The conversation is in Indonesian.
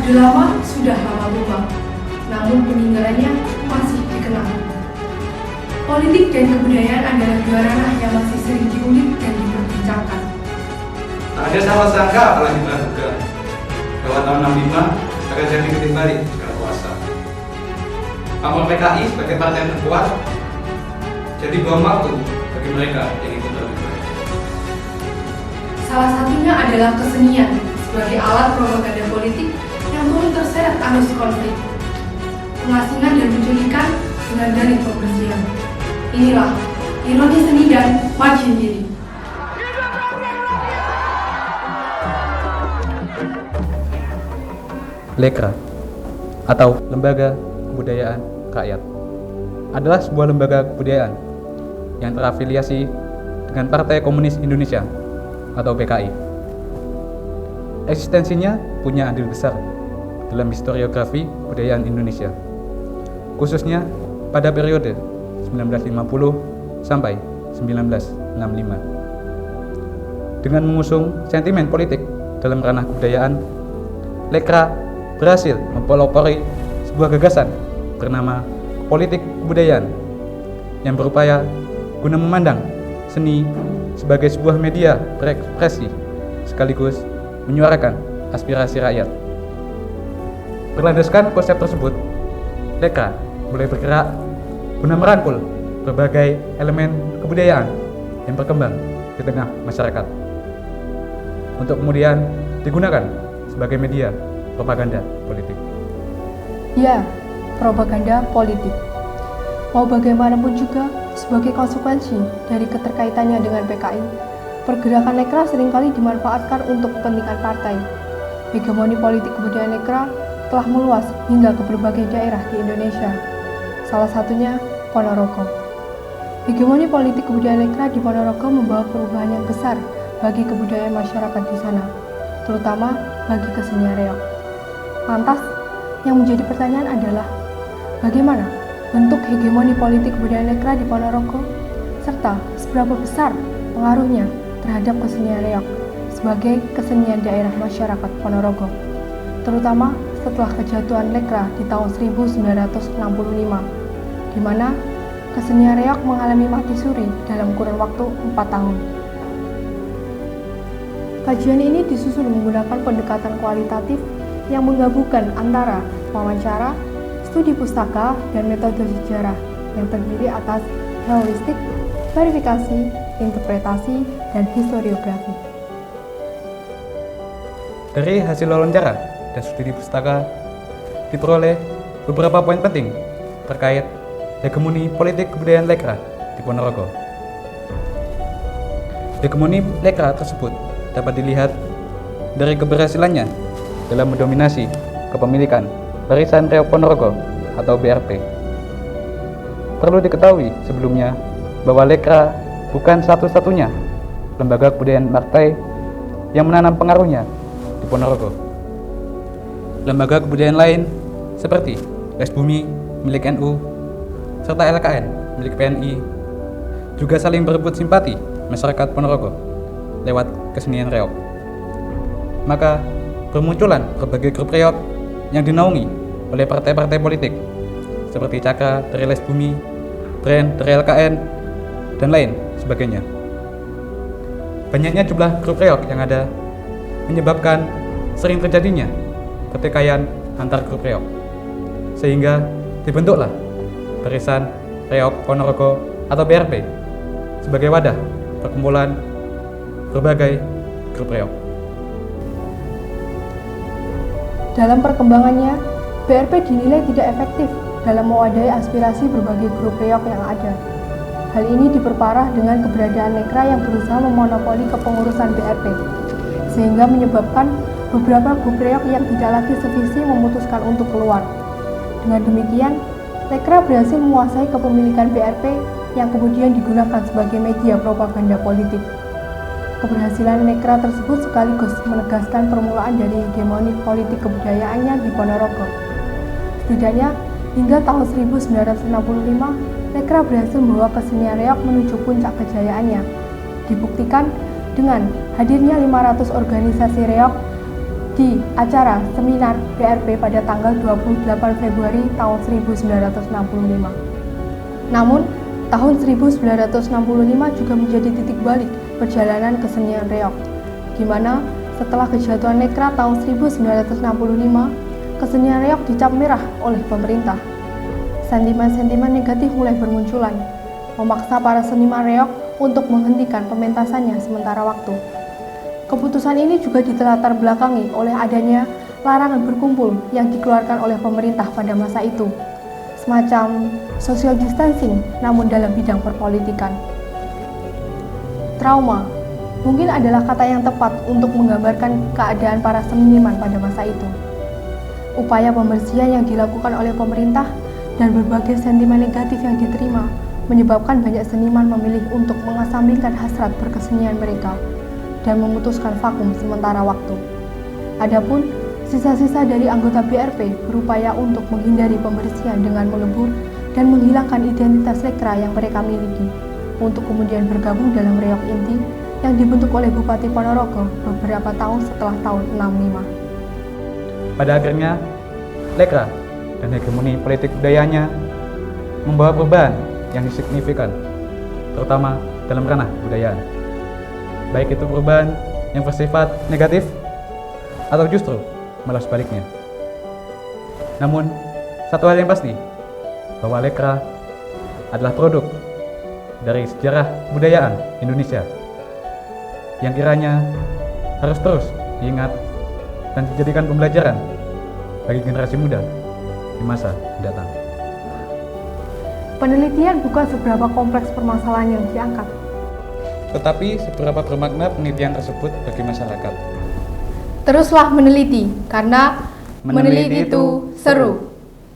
Adu lama sudah lama lupa, namun peninggalannya masih dikenal. Politik dan kebudayaan adalah dua ranah yang masih sering diulik dan diperbincangkan. Ada salah sangka apalagi praduga bahwa tahun 65 akan jadi titik balik segala kuasa. Pamor PKI sebagai partai terkuat jadi bom waktu bagi mereka yang ikut terlibat. Salah satunya adalah kesenian sebagai alat propaganda politik yang turut terseret arus konflik, pengasingan dan penculikan dengan dalih pembersihan. Inilah ironi seni dan margin diri. Lekra atau Lembaga Kebudayaan Rakyat adalah sebuah lembaga kebudayaan yang terafiliasi dengan Partai Komunis Indonesia atau PKI. Eksistensinya punya andil besar dalam historiografi kebudayaan Indonesia, khususnya pada periode 1950 sampai 1965. Dengan mengusung sentimen politik dalam ranah kebudayaan, Lekra berhasil mempelopori sebuah gagasan bernama politik kebudayaan yang berupaya guna memandang seni sebagai sebuah media berekspresi sekaligus menyuarakan aspirasi rakyat. Berlandaskan konsep tersebut, Lekra mulai bergerak guna merangkul berbagai elemen kebudayaan yang berkembang di tengah masyarakat untuk kemudian digunakan sebagai media propaganda politik. Ya, propaganda politik. Mau bagaimanapun juga, sebagai konsekuensi dari keterkaitannya dengan PKI, pergerakan Lekra seringkali dimanfaatkan untuk kepentingan partai. Hegemoni politik kebudayaan Lekra telah meluas hingga ke berbagai daerah di Indonesia, salah satunya Ponorogo. Hegemoni politik kebudayaan Lekra di Ponorogo membawa perubahan yang besar bagi kebudayaan masyarakat di sana, terutama bagi kesenian reog. Lantas, yang menjadi pertanyaan adalah, bagaimana bentuk hegemoni politik kebudayaan Lekra di Ponorogo, serta seberapa besar pengaruhnya terhadap kesenian reog sebagai kesenian daerah masyarakat Ponorogo, terutama setelah kejatuhan Lekra di tahun 1965, di mana kesenian reog mengalami mati suri dalam kurun waktu 4 tahun. Kajian ini disusun menggunakan pendekatan kualitatif yang menggabungkan antara wawancara, studi pustaka, dan metode sejarah yang terdiri atas heuristik, verifikasi, interpretasi, dan historiografi. Dari hasil wawancara dan studi pustaka diperoleh beberapa poin penting terkait hegemoni politik kebudayaan Lekra di Ponorogo. Hegemoni Lekra tersebut dapat dilihat dari keberhasilannya dalam mendominasi kepemilikan Barisan Reog Ponorogo atau BRP. Perlu diketahui sebelumnya bahwa Lekra bukan satu-satunya lembaga kebudayaan partai yang menanam pengaruhnya di Ponorogo. Lembaga kebudayaan lain seperti Les Bumi milik NU serta LKN milik PNI juga saling berebut simpati masyarakat Ponorogo lewat kesenian reog. Maka bermunculan berbagai grup reog yang dinaungi oleh partai-partai politik seperti Cakra dari Les Bumi, Brand dari LKN, dan lain sebagainya. Banyaknya jumlah grup reog yang ada menyebabkan sering terjadinya pertikaian antar grup reog, sehingga dibentuklah Barisan Reog Ponorogo atau BRP sebagai wadah perkumpulan berbagai grup reog. Dalam perkembangannya, BRP dinilai tidak efektif dalam mewadahi aspirasi berbagai grup reog yang ada. Hal ini diperparah dengan keberadaan Lekra yang berusaha memonopoli kepengurusan BRP, sehingga menyebabkan beberapa grup reog yang tidak lagi sevisi memutuskan untuk keluar. Dengan demikian, Lekra berhasil menguasai kepemilikan BRP yang kemudian digunakan sebagai media propaganda politik. Keberhasilan Lekra tersebut sekaligus menegaskan permulaan dari hegemoni politik kebudayaannya di Ponorogo. Setidaknya, hingga tahun 1965, Lekra berhasil membawa kesenian reog menuju puncak kejayaannya. Dibuktikan dengan hadirnya 500 organisasi reog di acara seminar BRP pada tanggal 28 Februari tahun 1965. Namun, tahun 1965 juga menjadi titik balik perjalanan kesenian reog, di mana setelah kejatuhan Nekra tahun 1965, kesenian reog dicap merah oleh pemerintah. Sentimen-sentimen negatif mulai bermunculan, memaksa para seniman reog untuk menghentikan pementasannya sementara waktu. Keputusan ini juga ditelatar belakangi oleh adanya larangan berkumpul yang dikeluarkan oleh pemerintah pada masa itu, semacam social distancing namun dalam bidang perpolitikan. Trauma mungkin adalah kata yang tepat untuk menggambarkan keadaan para seniman pada masa itu. Upaya pembersihan yang dilakukan oleh pemerintah dan berbagai sentimen negatif yang diterima menyebabkan banyak seniman memilih untuk mengesampingkan hasrat berkesenian mereka dan memutuskan vakum sementara waktu. Adapun sisa-sisa dari anggota BRP berupaya untuk menghindari pembersihan dengan melebur dan menghilangkan identitas Nekra yang mereka miliki, untuk kemudian bergabung dalam reog inti yang dibentuk oleh Bupati Ponorogo beberapa tahun setelah tahun 65. Pada akhirnya, Nekra dan hegemoni politik budayanya membawa perubahan yang signifikan, terutama dalam ranah budayaan. Baik itu perubahan yang bersifat negatif atau justru malah sebaliknya. Namun, satu hal yang pasti, bahwa Nekra adalah produk dari sejarah budayaan Indonesia yang kiranya harus terus diingat dan dijadikan pembelajaran bagi generasi muda di masa mendatang. Penelitian bukan seberapa kompleks permasalahan yang diangkat, Tetapi seberapa bermakna penelitian tersebut bagi masyarakat. Teruslah meneliti, karena meneliti itu seru.